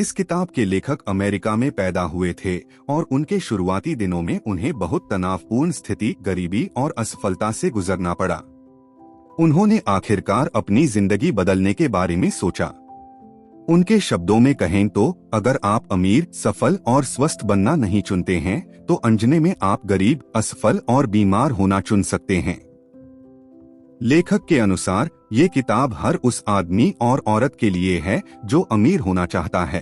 इस किताब के लेखक अमेरिका में पैदा हुए थे और उनके शुरुआती दिनों में उन्हें बहुत तनावपूर्ण स्थिति, गरीबी और असफलता से गुजरना पड़ा। उन्होंने आखिरकार अपनी जिंदगी बदलने के बारे में सोचा। उनके शब्दों में कहें तो अगर आप अमीर, सफल और स्वस्थ बनना नहीं चुनते हैं तो अनजाने में आप गरीब, असफल और बीमार होना चुन सकते हैं। लेखक के अनुसार ये किताब हर उस आदमी और औरत के लिए है जो अमीर होना चाहता है।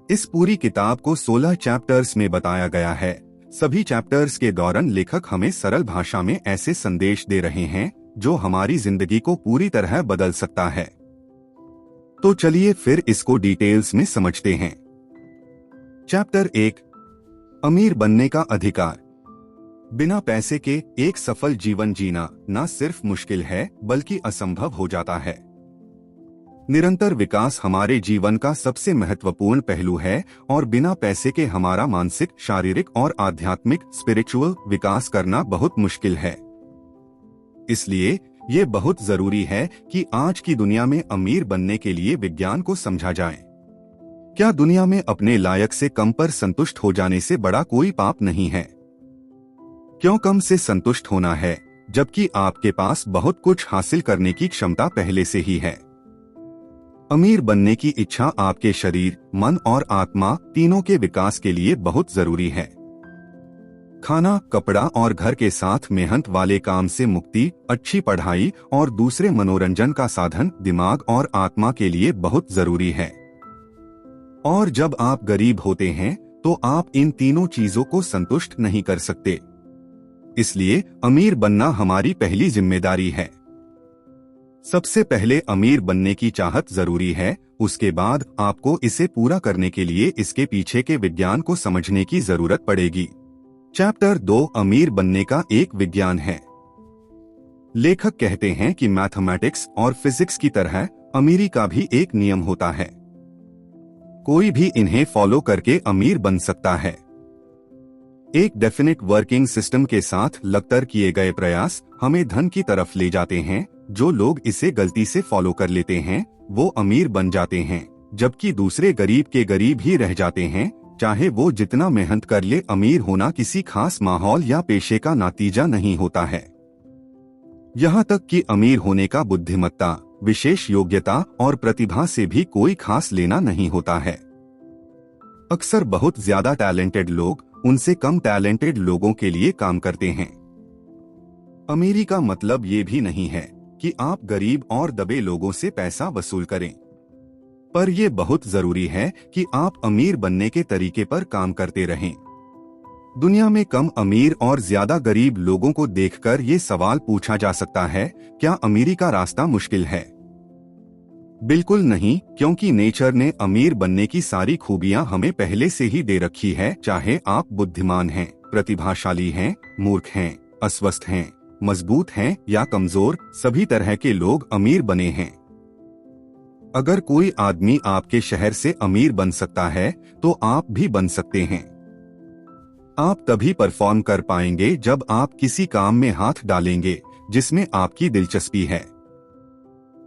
इस पूरी किताब को 16 चैप्टर्स में बताया गया है। सभी चैप्टर्स के दौरान लेखक हमें सरल भाषा में ऐसे संदेश दे रहे हैं जो हमारी जिंदगी को पूरी तरह बदल सकता है। तो चलिए फिर इसको डिटेल्स में समझते हैं। चैप्टर 1, अमीर बनने का अधिकार। बिना पैसे के एक सफल जीवन जीना न सिर्फ मुश्किल है बल्कि असंभव हो जाता है। निरंतर विकास हमारे जीवन का सबसे महत्वपूर्ण पहलू है और बिना पैसे के हमारा मानसिक, शारीरिक और आध्यात्मिक स्पिरिचुअल विकास करना बहुत मुश्किल है। इसलिए ये बहुत जरूरी है कि आज की दुनिया में अमीर बनने के लिए विज्ञान को समझा जाए। क्या दुनिया में अपने लायक से कम पर संतुष्ट हो जाने से बड़ा कोई पाप नहीं है? क्यों कम से संतुष्ट होना है जबकि आपके पास बहुत कुछ हासिल करने की क्षमता पहले से ही है? अमीर बनने की इच्छा आपके शरीर, मन और आत्मा तीनों के विकास के लिए बहुत जरूरी है। खाना, कपड़ा और घर के साथ मेहनत वाले काम से मुक्ति, अच्छी पढ़ाई और दूसरे मनोरंजन का साधन दिमाग और आत्मा के लिए बहुत जरूरी है। और जब आप गरीब होते हैं तो आप इन तीनों चीजों को संतुष्ट नहीं कर सकते। इसलिए अमीर बनना हमारी पहली जिम्मेदारी है। सबसे पहले अमीर बनने की चाहत जरूरी है, उसके बाद आपको इसे पूरा करने के लिए इसके पीछे के विज्ञान को समझने की जरूरत पड़ेगी। चैप्टर 2, अमीर बनने का एक विज्ञान है। लेखक कहते हैं कि मैथमेटिक्स और फिजिक्स की तरह अमीरी का भी एक नियम होता है। कोई भी इन्हें फॉलो करके अमीर बन सकता है। एक डेफिनेट वर्किंग सिस्टम के साथ लगातार किए गए प्रयास हमें धन की तरफ ले जाते हैं। जो लोग इसे गलती से फॉलो कर लेते हैं वो अमीर बन जाते हैं, जबकि दूसरे गरीब के गरीब ही रह जाते हैं, चाहे वो जितना मेहनत कर ले। अमीर होना किसी खास माहौल या पेशे का नतीजा नहीं होता है। यहाँ तक कि अमीर होने का बुद्धिमत्ता, विशेष योग्यता और प्रतिभा से भी कोई खास लेना नहीं होता है। अक्सर बहुत ज्यादा टैलेंटेड लोग उनसे कम टैलेंटेड लोगों के लिए काम करते हैं। अमीरी का मतलब ये भी नहीं है कि आप गरीब और दबे लोगों से पैसा वसूल करें, पर यह बहुत जरूरी है कि आप अमीर बनने के तरीके पर काम करते रहें। दुनिया में कम अमीर और ज्यादा गरीब लोगों को देखकर ये सवाल पूछा जा सकता है, क्या अमीरी का रास्ता मुश्किल है? बिल्कुल नहीं, क्योंकि नेचर ने अमीर बनने की सारी खूबियां हमें पहले से ही दे रखी है। चाहे आप बुद्धिमान हैं, प्रतिभाशाली हैं, मूर्ख हैं, अस्वस्थ हैं, मजबूत हैं या कमजोर, सभी तरह के लोग अमीर बने हैं। अगर कोई आदमी आपके शहर से अमीर बन सकता है तो आप भी बन सकते हैं। आप तभी परफॉर्म कर पाएंगे जब आप किसी काम में हाथ डालेंगे जिसमें आपकी दिलचस्पी है।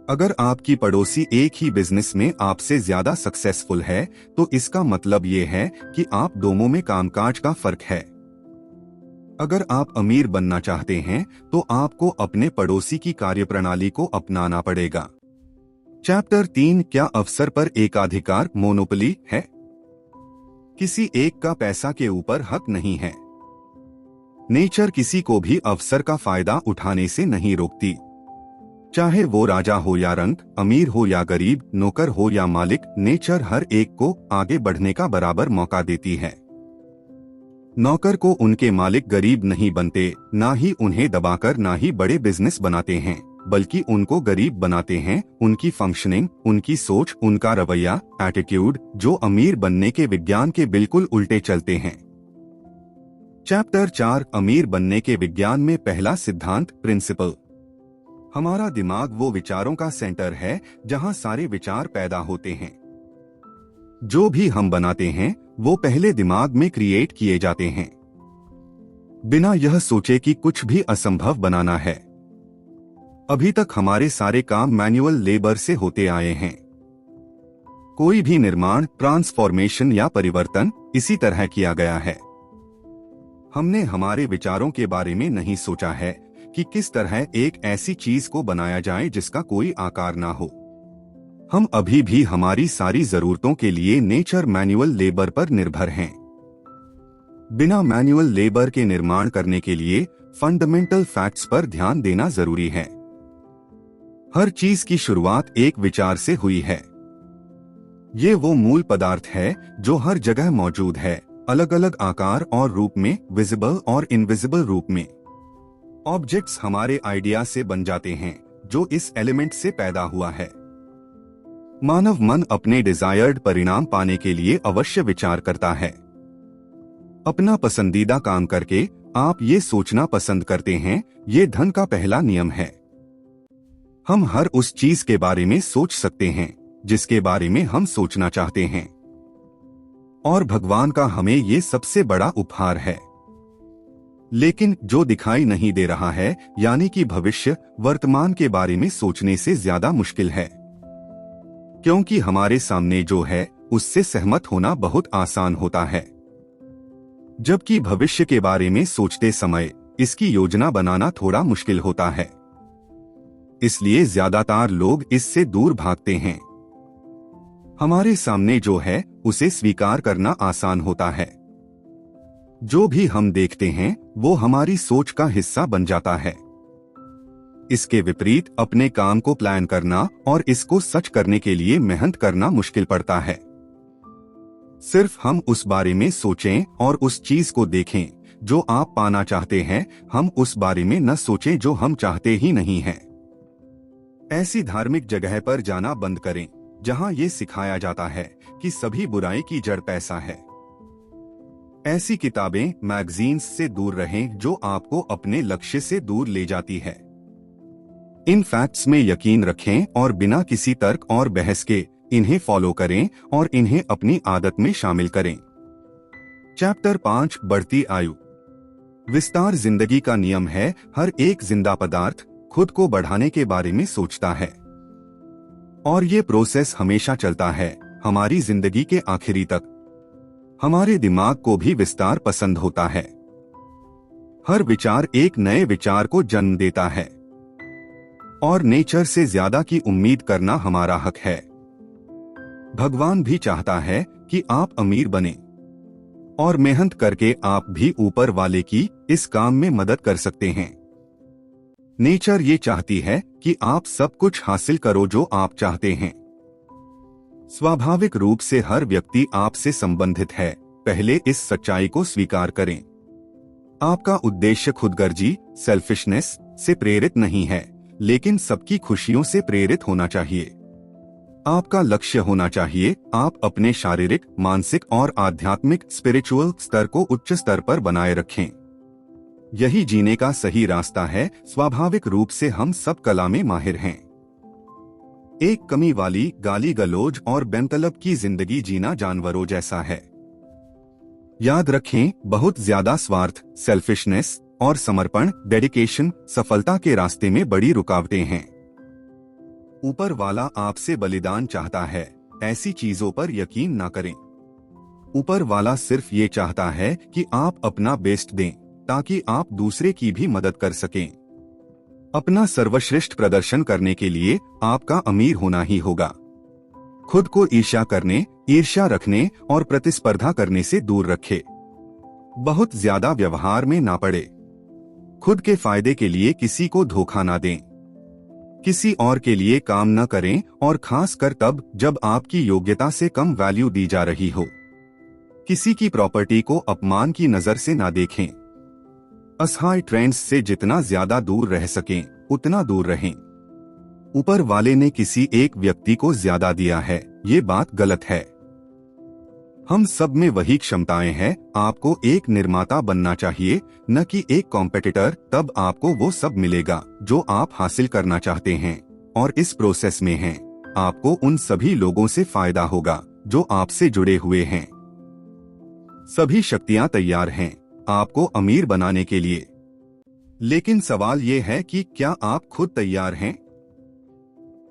अगर आपकी पड़ोसी एक ही बिजनेस में आपसे ज्यादा सक्सेसफुल है तो इसका मतलब ये है कि आप दोनों में कामकाज का फर्क है। अगर आप अमीर बनना चाहते हैं तो आपको अपने पड़ोसी की कार्यप्रणाली को अपनाना पड़ेगा। चैप्टर 3, क्या अवसर पर एकाधिकार मोनोपोली है? किसी एक का पैसा के ऊपर हक नहीं है। नेचर किसी को भी अवसर का फायदा उठाने से नहीं रोकती। चाहे वो राजा हो या रंक, अमीर हो या गरीब, नौकर हो या मालिक, नेचर हर एक को आगे बढ़ने का बराबर मौका देती है। नौकर को उनके मालिक गरीब नहीं बनते, ना ही उन्हें दबाकर ना ही बड़े बिजनेस बनाते हैं, बल्कि उनको गरीब बनाते हैं उनकी फंक्शनिंग, उनकी सोच, उनका रवैया, एटीट्यूड, जो अमीर बनने के विज्ञान के बिल्कुल उल्टे चलते हैं। चैप्टर 4, अमीर बनने के विज्ञान में पहला सिद्धांत, प्रिंसिपल। हमारा दिमाग वो विचारों का सेंटर है जहां सारे विचार पैदा होते हैं। जो भी हम बनाते हैं वो पहले दिमाग में क्रिएट किए जाते हैं, बिना यह सोचे कि कुछ भी असंभव बनाना है। अभी तक हमारे सारे काम मैनुअल लेबर से होते आए हैं। कोई भी निर्माण, ट्रांसफॉर्मेशन या परिवर्तन इसी तरह किया गया है। हमने हमारे विचारों के बारे में नहीं सोचा है कि किस तरह एक ऐसी चीज को बनाया जाए जिसका कोई आकार ना हो। हम अभी भी हमारी सारी जरूरतों के लिए नेचर मैनुअल लेबर पर निर्भर हैं। बिना मैनुअल लेबर के निर्माण करने के लिए फंडामेंटल फैक्ट्स पर ध्यान देना जरूरी है। हर चीज की शुरुआत एक विचार से हुई है। ये वो मूल पदार्थ है जो हर जगह मौजूद है, अलग अलग आकार और रूप में, विजिबल और इनविजिबल रूप में। ऑब्जेक्ट्स हमारे आइडिया से बन जाते हैं जो इस एलिमेंट से पैदा हुआ है। मानव मन अपने डिजायर्ड परिणाम पाने के लिए अवश्य विचार करता है। अपना पसंदीदा काम करके आप ये सोचना पसंद करते हैं, ये धन का पहला नियम है। हम हर उस चीज के बारे में सोच सकते हैं जिसके बारे में हम सोचना चाहते हैं, और भगवान का हमें ये सबसे बड़ा उपहार है। लेकिन जो दिखाई नहीं दे रहा है, यानी कि भविष्य, वर्तमान के बारे में सोचने से ज्यादा मुश्किल है, क्योंकि हमारे सामने जो है उससे सहमत होना बहुत आसान होता है, जबकि भविष्य के बारे में सोचते समय इसकी योजना बनाना थोड़ा मुश्किल होता है। इसलिए ज्यादातर लोग इससे दूर भागते हैं। हमारे सामने जो है उसे स्वीकार करना आसान होता है। जो भी हम देखते हैं वो हमारी सोच का हिस्सा बन जाता है। इसके विपरीत अपने काम को प्लान करना और इसको सच करने के लिए मेहनत करना मुश्किल पड़ता है। सिर्फ हम उस बारे में सोचें और उस चीज को देखें जो आप पाना चाहते हैं, हम उस बारे में न सोचें जो हम चाहते ही नहीं हैं। ऐसी धार्मिक जगह पर जाना बंद करें जहां ये सिखाया जाता है कि सभी बुराई की जड़ पैसा है। ऐसी किताबें, मैगजीन्स से दूर रहें जो आपको अपने लक्ष्य से दूर ले जाती है। इन फैक्ट्स में यकीन रखें और बिना किसी तर्क और बहस के इन्हें फॉलो करें और इन्हें अपनी आदत में शामिल करें। चैप्टर 5, बढ़ती आयु। विस्तार जिंदगी का नियम है। हर एक जिंदा पदार्थ खुद को बढ़ाने के बारे में सोचता है, और ये प्रोसेस हमेशा चलता है, हमारी जिंदगी के आखिरी तक। हमारे दिमाग को भी विस्तार पसंद होता है। हर विचार एक नए विचार को जन्म देता है, और नेचर से ज्यादा की उम्मीद करना हमारा हक है। भगवान भी चाहता है कि आप अमीर बने, और मेहनत करके आप भी ऊपर वाले की इस काम में मदद कर सकते हैं। नेचर ये चाहती है कि आप सब कुछ हासिल करो जो आप चाहते हैं। स्वाभाविक रूप से हर व्यक्ति आपसे संबंधित है। पहले इस सच्चाई को स्वीकार करें। आपका उद्देश्य खुदगर्जी, सेल्फिशनेस से प्रेरित नहीं है, लेकिन सबकी खुशियों से प्रेरित होना चाहिए। आपका लक्ष्य होना चाहिए आप अपने शारीरिक, मानसिक और आध्यात्मिक स्पिरिचुअल स्तर को उच्च स्तर पर बनाए रखें। यही जीने का सही रास्ता है। स्वाभाविक रूप से हम सब कला में माहिर हैं। एक कमी वाली, गाली गलौज और बेमतलब की जिंदगी जीना जानवरों जैसा है। याद रखें, बहुत ज्यादा स्वार्थ, सेल्फिशनेस और समर्पण, डेडिकेशन सफलता के रास्ते में बड़ी रुकावटें हैं। ऊपर वाला आपसे बलिदान चाहता है, ऐसी चीजों पर यकीन ना करें। ऊपर वाला सिर्फ ये चाहता है कि आप अपना बेस्ट दें ताकि आप दूसरे की भी मदद कर सकें। अपना सर्वश्रेष्ठ प्रदर्शन करने के लिए आपका अमीर होना ही होगा। खुद को ईर्ष्या करने, ईर्ष्या रखने और प्रतिस्पर्धा करने से दूर रखें। बहुत ज्यादा व्यवहार में ना पड़े। खुद के फायदे के लिए किसी को धोखा ना दें। किसी और के लिए काम न करें, और खास कर तब जब आपकी योग्यता से कम वैल्यू दी जा रही हो। किसी की प्रॉपर्टी को अपमान की नजर से ना देखें। असहाय ट्रेंड्स से जितना ज्यादा दूर रह सकें उतना दूर रहें। ऊपर वाले ने किसी एक व्यक्ति को ज्यादा दिया है, ये बात गलत है। हम सब में वही क्षमताएं हैं। आपको एक निर्माता बनना चाहिए, न कि एक कॉम्पिटिटर। तब आपको वो सब मिलेगा जो आप हासिल करना चाहते हैं, और इस प्रोसेस में हैं, आपको उन सभी लोगों से फायदा होगा जो आपसे जुड़े हुए हैं। सभी शक्तियां तैयार हैं आपको अमीर बनाने के लिए, लेकिन सवाल ये है कि क्या आप खुद तैयार हैं?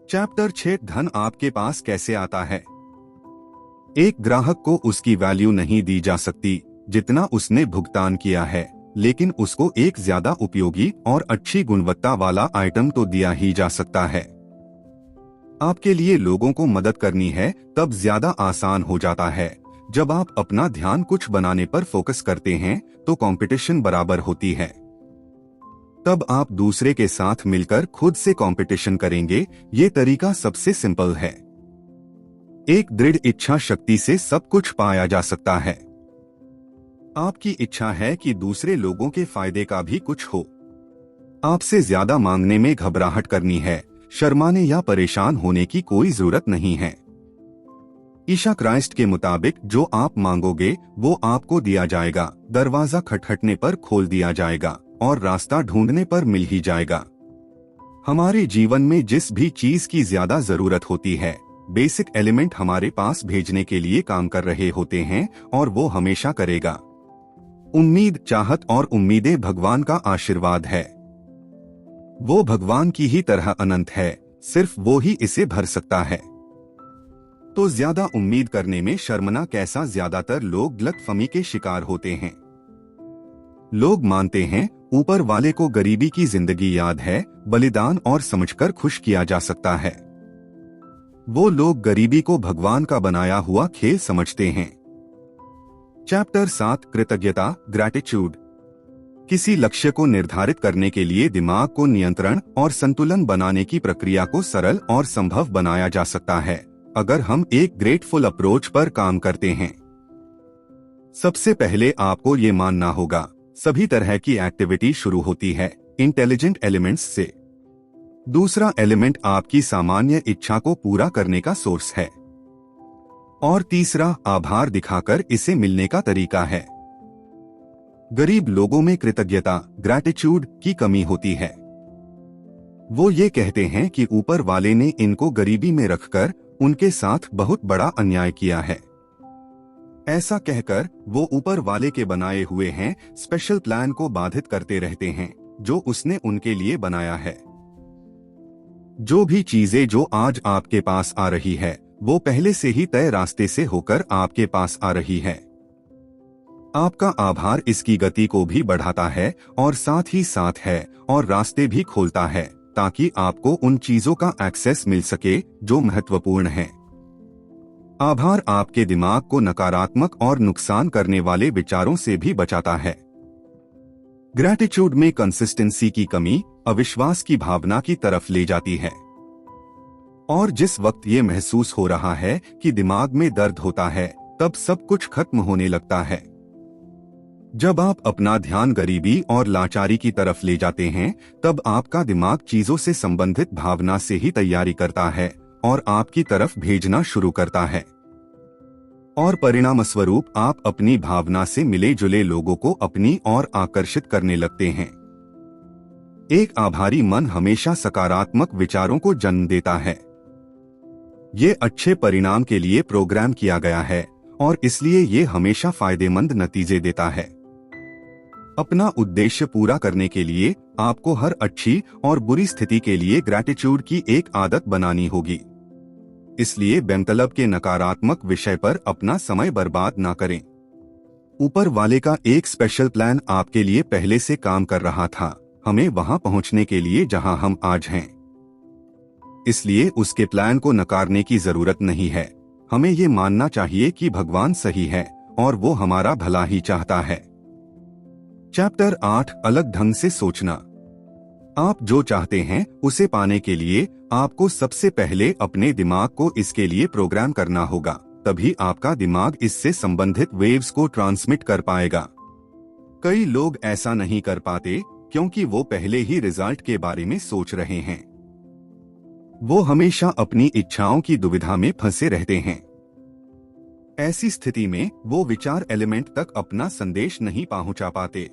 चैप्टर 6, धन आपके पास कैसे आता है। एक ग्राहक को उसकी वैल्यू नहीं दी जा सकती जितना उसने भुगतान किया है, लेकिन उसको एक ज्यादा उपयोगी और अच्छी गुणवत्ता वाला आइटम तो दिया ही जा सकता है। आपके लिए लोगों को मदद करनी है तब ज्यादा आसान हो जाता है। जब आप अपना ध्यान कुछ बनाने पर फोकस करते हैं तो कंपटीशन बराबर होती है। तब आप दूसरे के साथ मिलकर खुद से कंपटीशन करेंगे। ये तरीका सबसे सिंपल है। एक दृढ़ इच्छा शक्ति से सब कुछ पाया जा सकता है। आपकी इच्छा है कि दूसरे लोगों के फायदे का भी कुछ हो। आपसे ज्यादा मांगने में घबराहट करनी है, शर्माने या परेशान होने की कोई जरूरत नहीं है। ईसा क्राइस्ट के मुताबिक जो आप मांगोगे वो आपको दिया जाएगा, दरवाजा खटखटने पर खोल दिया जाएगा और रास्ता ढूंढने पर मिल ही जाएगा। हमारे जीवन में जिस भी चीज की ज्यादा जरूरत होती है, बेसिक एलिमेंट हमारे पास भेजने के लिए काम कर रहे होते हैं और वो हमेशा करेगा। उम्मीद, चाहत और उम्मीदें भगवान का आशीर्वाद है। वो भगवान की ही तरह अनंत है, सिर्फ वो ही इसे भर सकता है। तो ज्यादा उम्मीद करने में शर्मना कैसा? ज्यादातर लोग गलतफहमी के शिकार होते हैं। लोग मानते हैं ऊपर वाले को गरीबी की जिंदगी याद है, बलिदान और समझकर खुश किया जा सकता है। वो लोग गरीबी को भगवान का बनाया हुआ खेल समझते हैं। चैप्टर 7 कृतज्ञता, ग्रैटिट्यूड। किसी लक्ष्य को निर्धारित करने के लिए दिमाग को नियंत्रण और संतुलन बनाने की प्रक्रिया को सरल और संभव बनाया जा सकता है अगर हम एक ग्रेटफुल अप्रोच पर काम करते हैं। सबसे पहले आपको ये मानना होगा, सभी तरह की एक्टिविटी शुरू होती है इंटेलिजेंट एलिमेंट्स से। दूसरा एलिमेंट आपकी सामान्य इच्छा को पूरा करने का सोर्स है और तीसरा आभार दिखाकर इसे मिलने का तरीका है। गरीब लोगों में कृतज्ञता, ग्रैटिट्यूड की कमी होती है। वो ये कहते हैं कि ऊपर वाले ने इनको गरीबी में रखकर उनके साथ बहुत बड़ा अन्याय किया है। ऐसा कहकर वो ऊपर वाले के बनाए हुए हैं स्पेशल प्लान को बाधित करते रहते हैं जो उसने उनके लिए बनाया है। जो भी चीजें जो आज आपके पास आ रही है वो पहले से ही तय रास्ते से होकर आपके पास आ रही है। आपका आभार इसकी गति को भी बढ़ाता है और साथ ही साथ है और रास्ते भी खोलता है ताकि आपको उन चीजों का एक्सेस मिल सके जो महत्वपूर्ण है। आभार आपके दिमाग को नकारात्मक और नुकसान करने वाले विचारों से भी बचाता है। ग्रैटिट्यूड में कंसिस्टेंसी की कमी अविश्वास की भावना की तरफ ले जाती है और जिस वक्त ये महसूस हो रहा है कि दिमाग में दर्द होता है तब सब कुछ खत्म होने लगता है। जब आप अपना ध्यान गरीबी और लाचारी की तरफ ले जाते हैं तब आपका दिमाग चीजों से संबंधित भावना से ही तैयारी करता है और आपकी तरफ भेजना शुरू करता है और परिणाम स्वरूप आप अपनी भावना से मिले जुले लोगों को अपनी ओर आकर्षित करने लगते हैं। एक आभारी मन हमेशा सकारात्मक विचारों को जन्म देता है। ये अच्छे परिणाम के लिए प्रोग्राम किया गया है और इसलिए ये हमेशा फायदेमंद नतीजे देता है। अपना उद्देश्य पूरा करने के लिए आपको हर अच्छी और बुरी स्थिति के लिए ग्रैटिट्यूड की एक आदत बनानी होगी। इसलिए बेमतलब के नकारात्मक विषय पर अपना समय बर्बाद ना करें। ऊपर वाले का एक स्पेशल प्लान आपके लिए पहले से काम कर रहा था, हमें वहां पहुंचने के लिए जहां हम आज हैं। इसलिए उसके प्लान को नकारने की जरूरत नहीं है। हमें ये मानना चाहिए कि भगवान सही है और वो हमारा भला ही चाहता है। चैप्टर 8 अलग ढंग से सोचना। आप जो चाहते हैं उसे पाने के लिए आपको सबसे पहले अपने दिमाग को इसके लिए प्रोग्राम करना होगा, तभी आपका दिमाग इससे संबंधित वेव्स को ट्रांसमिट कर पाएगा। कई लोग ऐसा नहीं कर पाते क्योंकि वो पहले ही रिजल्ट के बारे में सोच रहे हैं। वो हमेशा अपनी इच्छाओं की दुविधा में फंसे रहते हैं। ऐसी स्थिति में वो विचार एलिमेंट तक अपना संदेश नहीं पहुंचा पाते।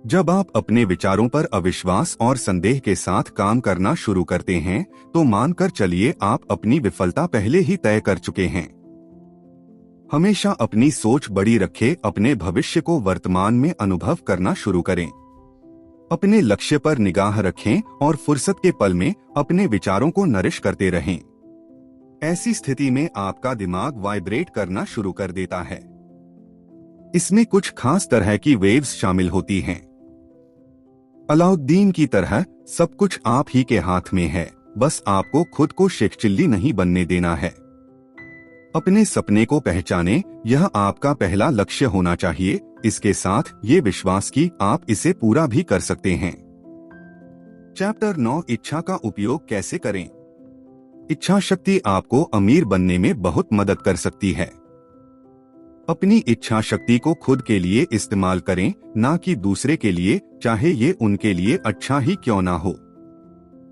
जब आप अपने विचारों पर अविश्वास और संदेह के साथ काम करना शुरू करते हैं तो मानकर चलिए आप अपनी विफलता पहले ही तय कर चुके हैं। हमेशा अपनी सोच बड़ी रखें, अपने भविष्य को वर्तमान में अनुभव करना शुरू करें। अपने लक्ष्य पर निगाह रखें और फुर्सत के पल में अपने विचारों को नरिश करते रहें। ऐसी स्थिति में आपका दिमाग वाइब्रेट करना शुरू कर देता है। इसमें कुछ खास तरह की वेव्स शामिल होती हैं। अलाउद्दीन की तरह सब कुछ आप ही के हाथ में है, बस आपको खुद को शेख चिल्ली नहीं बनने देना है। अपने सपने को पहचाने, यह आपका पहला लक्ष्य होना चाहिए, इसके साथ ये विश्वास कि आप इसे पूरा भी कर सकते हैं। चैप्टर 9, इच्छा का उपयोग कैसे करें। इच्छा शक्ति आपको अमीर बनने में बहुत मदद कर सकती है। अपनी इच्छा शक्ति को खुद के लिए इस्तेमाल करें, ना कि दूसरे के लिए, चाहे ये उनके लिए अच्छा ही क्यों ना हो।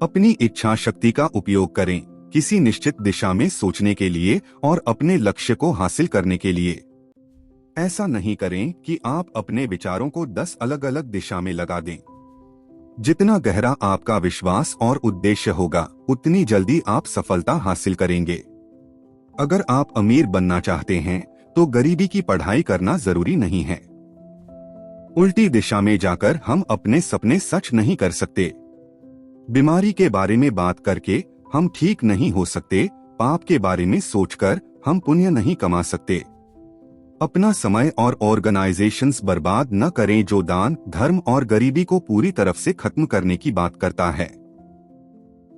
अपनी इच्छा शक्ति का उपयोग करें किसी निश्चित दिशा में सोचने के लिए और अपने लक्ष्य को हासिल करने के लिए। ऐसा नहीं करें कि आप अपने विचारों को 10 अलग अलग दिशा में लगा दें। जितना गहरा आपका विश्वास और उद्देश्य होगा, उतनी जल्दी आप सफलता हासिल करेंगे। अगर आप अमीर बनना चाहते हैं तो गरीबी की पढ़ाई करना जरूरी नहीं है। उल्टी दिशा में जाकर हम अपने सपने सच नहीं कर सकते। बीमारी के बारे में बात करके हम ठीक नहीं हो सकते। पाप के बारे में सोचकर हम पुण्य नहीं कमा सकते। अपना समय और ऑर्गेनाइजेशंस बर्बाद न करें जो दान, धर्म और गरीबी को पूरी तरफ से खत्म करने की बात करता है।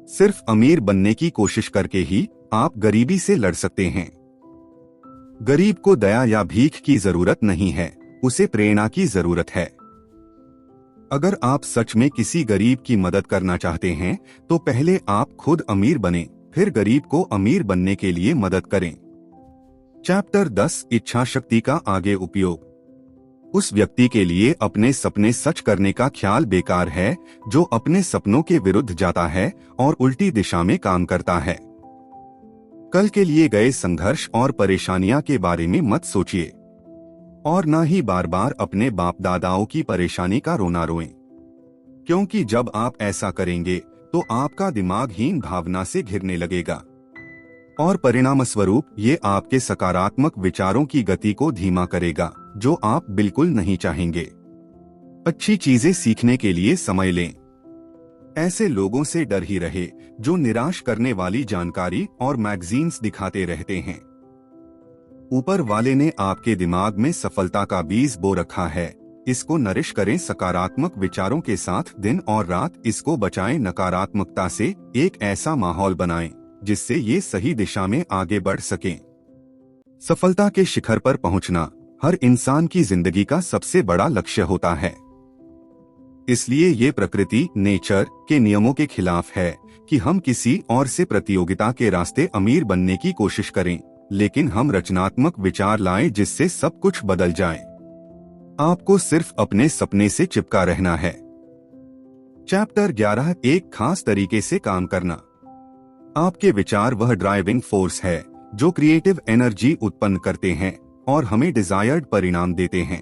सिर्फ अमीर बनने की कोशिश करके ही आप गरीबी से लड़ सकते हैं। गरीब को दया या भीख की जरूरत नहीं है, उसे प्रेरणा की जरूरत है। अगर आप सच में किसी गरीब की मदद करना चाहते हैं तो पहले आप खुद अमीर बनें, फिर गरीब को अमीर बनने के लिए मदद करें। चैप्टर 10, इच्छा शक्ति का आगे उपयोग। उस व्यक्ति के लिए अपने सपने सच करने का ख्याल बेकार है जो अपने सपनों के विरुद्ध जाता है और उल्टी दिशा में काम करता है। कल के लिए गए संघर्ष और परेशानियां के बारे में मत सोचिए और न ही बार बार अपने बाप दादाओं की परेशानी का रोना रोएं, क्योंकि जब आप ऐसा करेंगे तो आपका दिमाग हीन भावना से घिरने लगेगा और परिणामस्वरूप ये आपके सकारात्मक विचारों की गति को धीमा करेगा, जो आप बिल्कुल नहीं चाहेंगे। अच्छी चीजें सीखने के लिए समय लें। ऐसे लोगों से डर ही रहे जो निराश करने वाली जानकारी और मैगजीन्स दिखाते रहते हैं। ऊपर वाले ने आपके दिमाग में सफलता का बीज बो रखा है, इसको नरिश करें सकारात्मक विचारों के साथ दिन और रात। इसको बचाएं नकारात्मकता से, एक ऐसा माहौल बनाएं जिससे ये सही दिशा में आगे बढ़ सकें। सफलता के शिखर पर पहुंचना हर इंसान की जिंदगी का सबसे बड़ा लक्ष्य होता है। इसलिए ये प्रकृति, नेचर के नियमों के खिलाफ है कि हम किसी और से प्रतियोगिता के रास्ते अमीर बनने की कोशिश करें, लेकिन हम रचनात्मक विचार लाएं जिससे सब कुछ बदल जाए। आपको सिर्फ अपने सपने से चिपका रहना है। चैप्टर 11, एक खास तरीके से काम करना। आपके विचार वह ड्राइविंग फोर्स है जो क्रिएटिव एनर्जी उत्पन्न करते हैं और हमें डिजायर्ड परिणाम देते हैं।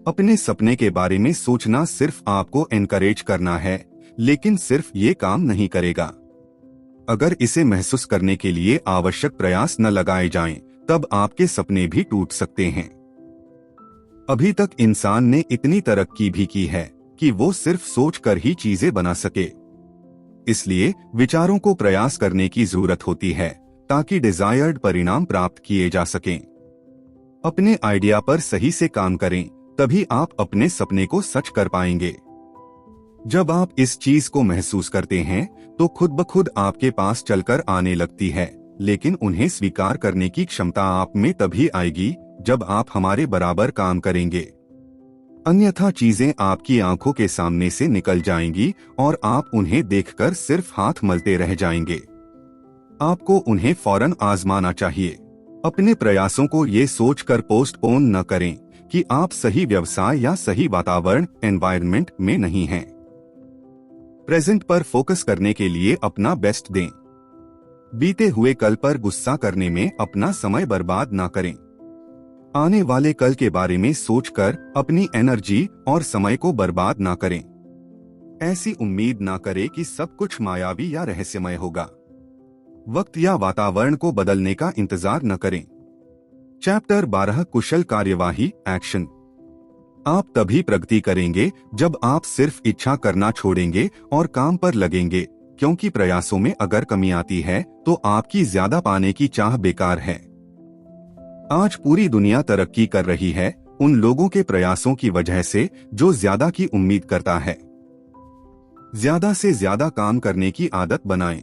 अपने सपने के बारे में सोचना सिर्फ आपको एनकरेज करना है, लेकिन सिर्फ ये काम नहीं करेगा। अगर इसे महसूस करने के लिए आवश्यक प्रयास न लगाए जाएं, तब आपके सपने भी टूट सकते हैं। अभी तक इंसान ने इतनी तरक्की भी की है कि वो सिर्फ सोचकर ही चीजें बना सके। इसलिए विचारों को प्रयास करने की जरूरत होती है ताकि डिजायर्ड परिणाम प्राप्त किए जा सकें। अपने आइडिया पर सही से काम करें, तभी आप अपने सपने को सच कर पाएंगे। जब आप इस चीज को महसूस करते हैं तो खुद ब खुद आपके पास चलकर आने लगती है, लेकिन उन्हें स्वीकार करने की क्षमता आप में तभी आएगी जब आप हमारे बराबर काम करेंगे। अन्यथा चीजें आपकी आंखों के सामने से निकल जाएंगी और आप उन्हें देखकर सिर्फ हाथ मलते रह जाएंगे। आपको उन्हें फौरन आजमाना चाहिए। अपने प्रयासों को ये सोचकर पोस्टपोन न करें कि आप सही व्यवसाय या सही वातावरण एनवायरनमेंट में नहीं हैं। प्रेजेंट पर फोकस करने के लिए अपना बेस्ट दें। बीते हुए कल पर गुस्सा करने में अपना समय बर्बाद ना करें। आने वाले कल के बारे में सोचकर अपनी एनर्जी और समय को बर्बाद ना करें। ऐसी उम्मीद ना करें कि सब कुछ मायावी या रहस्यमय होगा। वक्त या वातावरण को बदलने का इंतजार न करें। चैप्टर 12, कुशल कार्यवाही, एक्शन। आप तभी प्रगति करेंगे जब आप सिर्फ इच्छा करना छोड़ेंगे और काम पर लगेंगे, क्योंकि प्रयासों में अगर कमी आती है तो आपकी ज्यादा पाने की चाह बेकार है। आज पूरी दुनिया तरक्की कर रही है उन लोगों के प्रयासों की वजह से जो ज्यादा की उम्मीद करता है। ज्यादा से ज्यादा काम करने की आदत बनाएं।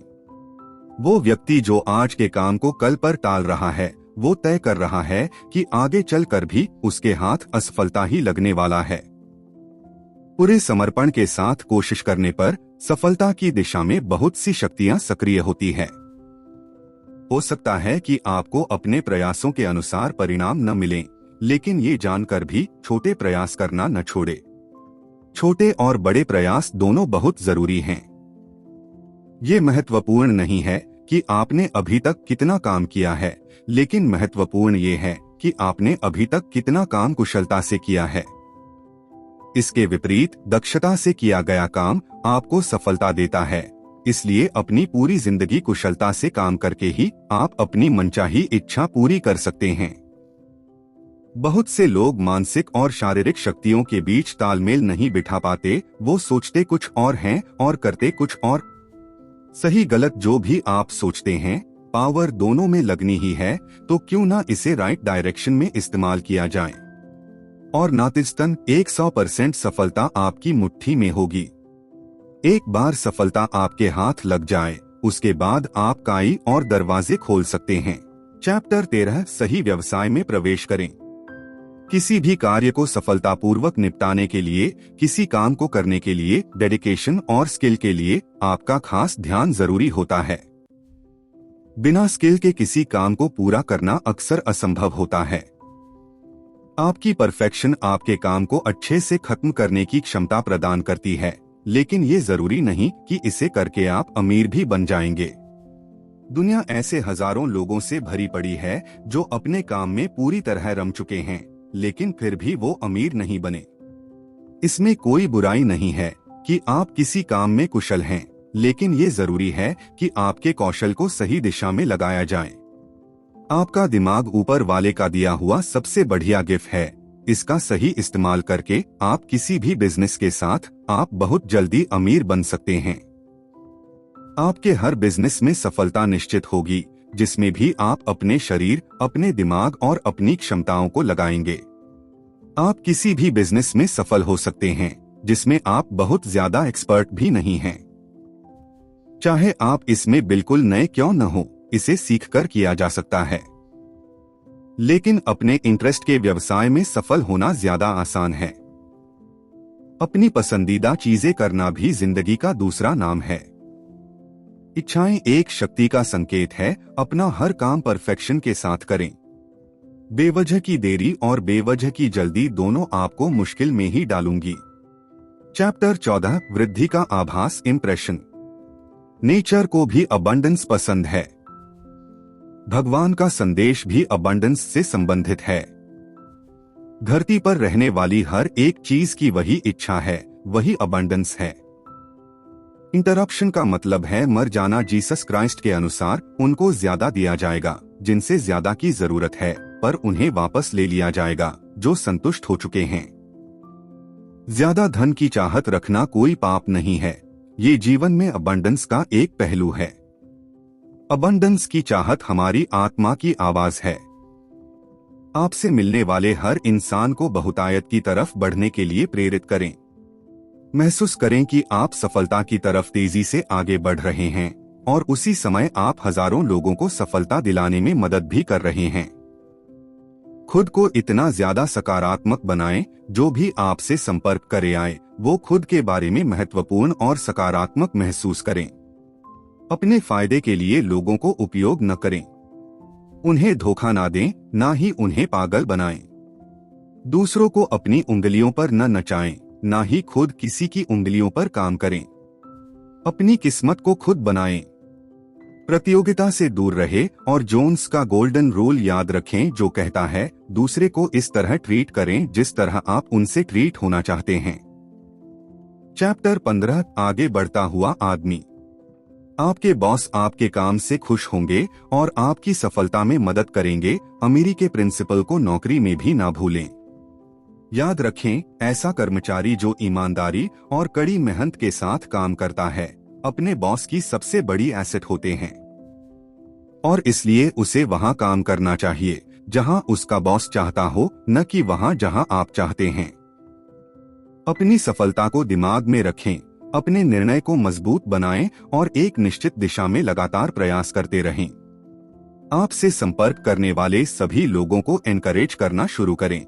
वो व्यक्ति जो आज के काम को कल पर टाल रहा है वो तय कर रहा है कि आगे चलकर भी उसके हाथ असफलता ही लगने वाला है। पूरे समर्पण के साथ कोशिश करने पर सफलता की दिशा में बहुत सी शक्तियां सक्रिय होती है। हो सकता है कि आपको अपने प्रयासों के अनुसार परिणाम न मिलें, लेकिन ये जानकर भी छोटे प्रयास करना न छोड़े। छोटे और बड़े प्रयास दोनों बहुत जरूरी हैं। ये महत्वपूर्ण नहीं है कि आपने अभी तक कितना काम किया है, लेकिन महत्वपूर्ण ये है कि आपने अभी तक कितना काम कुशलता से किया है। इसके विपरीत दक्षता से किया गया काम आपको सफलता देता है। इसलिए अपनी पूरी जिंदगी कुशलता से काम करके ही आप अपनी मनचाही इच्छा पूरी कर सकते हैं। बहुत से लोग मानसिक और शारीरिक शक्तियों के बीच तालमेल नहीं बिठा पाते। वो सोचते कुछ और हैं और करते कुछ और। सही गलत जो भी आप सोचते हैं, पावर दोनों में लगनी ही है, तो क्यों ना इसे राइट डायरेक्शन में इस्तेमाल किया जाए। और नातिस्तन 100% सफलता आपकी मुट्ठी में होगी। एक बार सफलता आपके हाथ लग जाए, उसके बाद आप काई और दरवाजे खोल सकते हैं। चैप्टर 13 सही व्यवसाय में प्रवेश करें। किसी भी कार्य को सफलतापूर्वक निपटाने के लिए, किसी काम को करने के लिए डेडिकेशन और स्किल के लिए आपका खास ध्यान जरूरी होता है। बिना स्किल के किसी काम को पूरा करना अक्सर असंभव होता है। आपकी परफेक्शन आपके काम को अच्छे से खत्म करने की क्षमता प्रदान करती है, लेकिन ये जरूरी नहीं कि इसे करके आप अमीर भी बन जाएंगे। दुनिया ऐसे हजारों लोगों से भरी पड़ी है जो अपने काम में पूरी तरह रम चुके हैं, लेकिन फिर भी वो अमीर नहीं बने। इसमें कोई बुराई नहीं है कि आप किसी काम में कुशल हैं, लेकिन ये जरूरी है कि आपके कौशल को सही दिशा में लगाया जाए। आपका दिमाग ऊपर वाले का दिया हुआ सबसे बढ़िया गिफ्ट है। इसका सही इस्तेमाल करके आप किसी भी बिजनेस के साथ आप बहुत जल्दी अमीर बन सकते हैं। आपके हर बिजनेस में सफलता निश्चित होगी जिसमें भी आप अपने शरीर, अपने दिमाग और अपनी क्षमताओं को लगाएंगे। आप किसी भी बिजनेस में सफल हो सकते हैं जिसमें आप बहुत ज्यादा एक्सपर्ट भी नहीं हैं। चाहे आप इसमें बिल्कुल नए क्यों न हो, इसे सीखकर किया जा सकता है। लेकिन अपने इंटरेस्ट के व्यवसाय में सफल होना ज्यादा आसान है। अपनी पसंदीदा चीजें करना भी जिंदगी का दूसरा नाम है। इच्छाएं एक शक्ति का संकेत है। अपना हर काम परफेक्शन के साथ करें। बेवजह की देरी और बेवजह की जल्दी दोनों आपको मुश्किल में ही डालूंगी। चैप्टर 14 वृद्धि का आभास इंप्रेशन। नेचर को भी अबंडेंस पसंद है। भगवान का संदेश भी अबंडेंस से संबंधित है। धरती पर रहने वाली हर एक चीज की वही इच्छा है, वही अबंडेंस है। इंटरप्शन का मतलब है मर जाना। जीसस क्राइस्ट के अनुसार उनको ज्यादा दिया जाएगा जिनसे ज्यादा की जरूरत है, पर उन्हें वापस ले लिया जाएगा जो संतुष्ट हो चुके हैं। ज्यादा धन की चाहत रखना कोई पाप नहीं है। ये जीवन में अबंडेंस का एक पहलू है। अबंडेंस की चाहत हमारी आत्मा की आवाज है। आपसे मिलने वाले हर इंसान को बहुतायत की तरफ बढ़ने के लिए प्रेरित करें। महसूस करें कि आप सफलता की तरफ तेजी से आगे बढ़ रहे हैं और उसी समय आप हजारों लोगों को सफलता दिलाने में मदद भी कर रहे हैं। खुद को इतना ज्यादा सकारात्मक बनाएं, जो भी आपसे संपर्क करे आए वो खुद के बारे में महत्वपूर्ण और सकारात्मक महसूस करें। अपने फायदे के लिए लोगों को उपयोग न करें। उन्हें धोखा ना दें, ना ही उन्हें पागल बनाएं। दूसरों को अपनी उंगलियों पर न नचाएं, ना ही खुद किसी की उंगलियों पर काम करें। अपनी किस्मत को खुद बनाएं। प्रतियोगिता से दूर रहे और जोन्स का गोल्डन रूल याद रखें जो कहता है दूसरे को इस तरह ट्रीट करें जिस तरह आप उनसे ट्रीट होना चाहते हैं। चैप्टर 15 आगे बढ़ता हुआ आदमी। आपके बॉस आपके काम से खुश होंगे और आपकी सफलता में मदद करेंगे। अमीरी के प्रिंसिपल को नौकरी में भी ना भूलें। याद रखें, ऐसा कर्मचारी जो ईमानदारी और कड़ी मेहनत के साथ काम करता है अपने बॉस की सबसे बड़ी एसेट होते हैं और इसलिए उसे वहां काम करना चाहिए जहां उसका बॉस चाहता हो, न कि वहां जहां आप चाहते हैं। अपनी सफलता को दिमाग में रखें, अपने निर्णय को मजबूत बनाएं और एक निश्चित दिशा में लगातार प्रयास करते रहें। आपसे संपर्क करने वाले सभी लोगों को एनकरेज करना शुरू करें।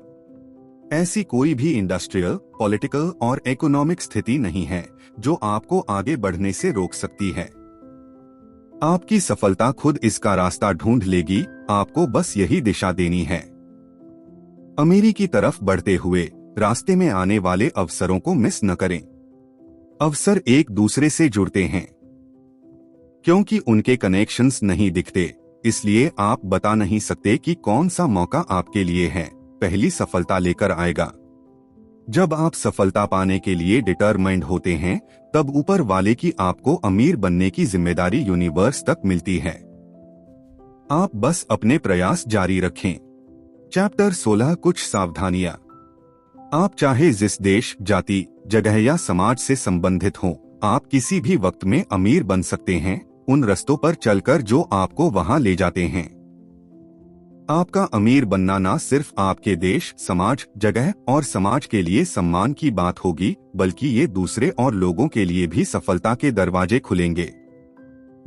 ऐसी कोई भी इंडस्ट्रियल, पॉलिटिकल और इकोनॉमिक स्थिति नहीं है जो आपको आगे बढ़ने से रोक सकती है। आपकी सफलता खुद इसका रास्ता ढूंढ लेगी, आपको बस यही दिशा देनी है। अमीरी की तरफ बढ़ते हुए रास्ते में आने वाले अवसरों को मिस न करें। अवसर एक दूसरे से जुड़ते हैं क्योंकि उनके कनेक्शंस नहीं दिखते, इसलिए आप बता नहीं सकते कि कौन सा मौका आपके लिए है, पहली सफलता लेकर आएगा। जब आप सफलता पाने के लिए डिटरमाइंड होते हैं, तब ऊपर वाले की आपको अमीर बनने की जिम्मेदारी यूनिवर्स तक मिलती है। आप बस अपने प्रयास जारी रखें। चैप्टर 16 कुछ सावधानियां। आप चाहे जिस देश, जाति, जगह या समाज से संबंधित हों, आप किसी भी वक्त में अमीर बन सकते हैं, उन रास्तों पर चलकर जो आपको वहां ले जाते हैं। आपका अमीर बनना न सिर्फ आपके देश, समाज, जगह और समाज के लिए सम्मान की बात होगी, बल्कि ये दूसरे और लोगों के लिए भी सफलता के दरवाजे खुलेंगे।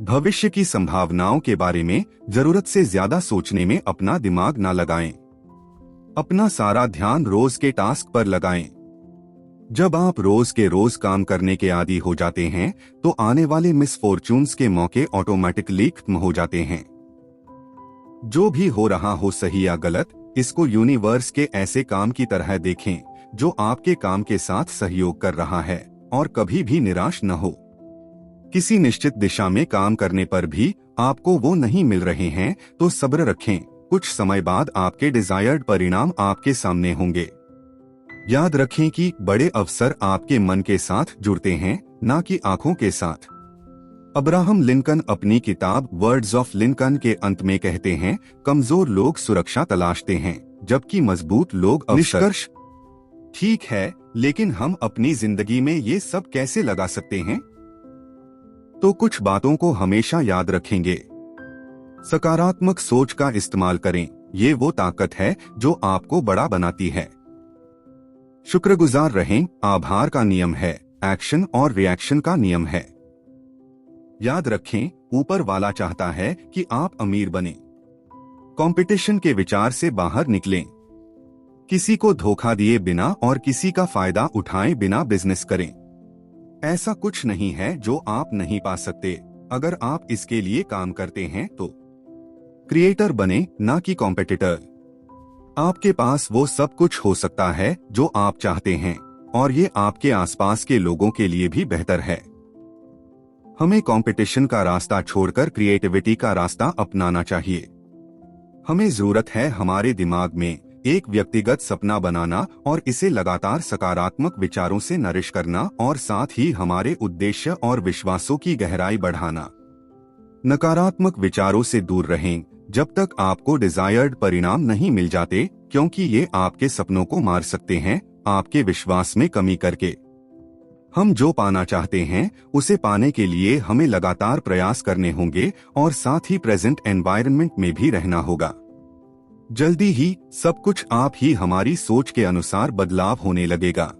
भविष्य की संभावनाओं के बारे में जरूरत से ज्यादा सोचने में अपना दिमाग न लगाएं। अपना सारा ध्यान रोज के टास्क पर लगाएं। जब आप रोज के रोज काम करने के आदी हो जाते हैं, तो आने वाले मिसफॉर्चून्स के मौके ऑटोमेटिकली खत्म हो जाते हैं। जो भी हो रहा हो, सही या गलत, इसको यूनिवर्स के ऐसे काम की तरह देखें जो आपके काम के साथ सहयोग कर रहा है और कभी भी निराश न हो। किसी निश्चित दिशा में काम करने पर भी आपको वो नहीं मिल रहे हैं तो सब्र रखें, कुछ समय बाद आपके डिजायर्ड परिणाम आपके सामने होंगे। याद रखें कि बड़े अवसर आपके मन के साथ जुड़ते हैं, न कि आंखों के साथ। अब्राहम लिंकन अपनी किताब वर्ड्स ऑफ लिंकन के अंत में कहते हैं, कमजोर लोग सुरक्षा तलाशते हैं जबकि मजबूत लोग अवसर। निष्कर्ष। ठीक है, लेकिन हम अपनी जिंदगी में ये सब कैसे लगा सकते हैं? तो कुछ बातों को हमेशा याद रखेंगे। सकारात्मक सोच का इस्तेमाल करें, ये वो ताकत है जो आपको बड़ा बनाती है। शुक्रगुजार रहें, आभार का नियम है, एक्शन और रिएक्शन का नियम है। याद रखें, ऊपर वाला चाहता है कि आप अमीर बने। कंपटीशन के विचार से बाहर निकलें। किसी को धोखा दिए बिना और किसी का फायदा उठाए बिना बिजनेस करें। ऐसा कुछ नहीं है जो आप नहीं पा सकते, अगर आप इसके लिए काम करते हैं तो। क्रिएटर बने, ना कि कॉम्पिटिटर। आपके पास वो सब कुछ हो सकता है जो आप चाहते हैं और ये आपके आसपास के लोगों के लिए भी बेहतर है। हमें कंपटीशन का रास्ता छोड़कर क्रिएटिविटी का रास्ता अपनाना चाहिए। हमें जरूरत है हमारे दिमाग में एक व्यक्तिगत सपना बनाना और इसे लगातार सकारात्मक विचारों से नरिश करना और साथ ही हमारे उद्देश्य और विश्वासों की गहराई बढ़ाना। नकारात्मक विचारों से दूर रहें जब तक आपको डिजायर्ड परिणाम नहीं मिल जाते, क्योंकि ये आपके सपनों को मार सकते हैं, आपके विश्वास में कमी करके। हम जो पाना चाहते हैं उसे पाने के लिए हमें लगातार प्रयास करने होंगे और साथ ही प्रेजेंट एनवायरनमेंट में भी रहना होगा। जल्दी ही सब कुछ आप ही हमारी सोच के अनुसार बदलाव होने लगेगा।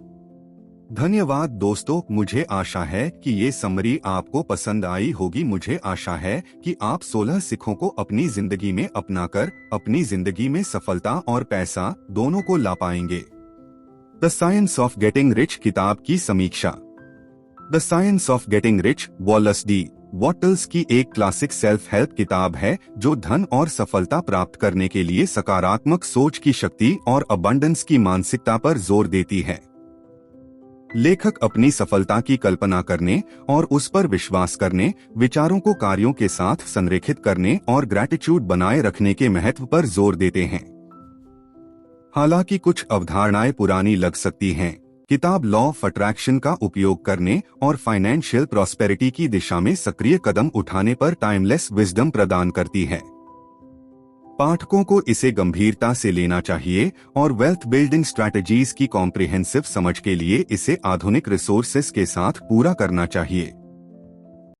धन्यवाद दोस्तों, मुझे आशा है कि ये समरी आपको पसंद आई होगी। मुझे आशा है कि आप 16 सीखों को अपनी जिंदगी में अपनाकर अपनी जिंदगी में सफलता और पैसा दोनों को ला पाएंगे। The science of getting rich किताब की समीक्षा। The science of getting rich Wallace D Wattles की एक क्लासिक सेल्फ हेल्प किताब है जो धन और सफलता प्राप्त करने के लिए सकारात्मक सोच की शक्ति और अबंडेंस की मानसिकता पर जोर देती है। लेखक अपनी सफलता की कल्पना करने और उस पर विश्वास करने, विचारों को कार्यों के साथ संरेखित करने और ग्रैटिट्यूड बनाए रखने के महत्व पर जोर देते हैं। हालांकि कुछ अवधारणाएं पुरानी लग सकती हैं, किताब लॉ ऑफ अट्रैक्शन का उपयोग करने और फाइनेंशियल प्रॉस्पेरिटी की दिशा में सक्रिय कदम उठाने पर टाइमलेस विजडम प्रदान करती है। पाठकों को इसे गंभीरता से लेना चाहिए और वेल्थ बिल्डिंग स्ट्रैटेजीज की कॉम्प्रिहेंसिव समझ के लिए इसे आधुनिक रिसोर्सेज के साथ पूरा करना चाहिए।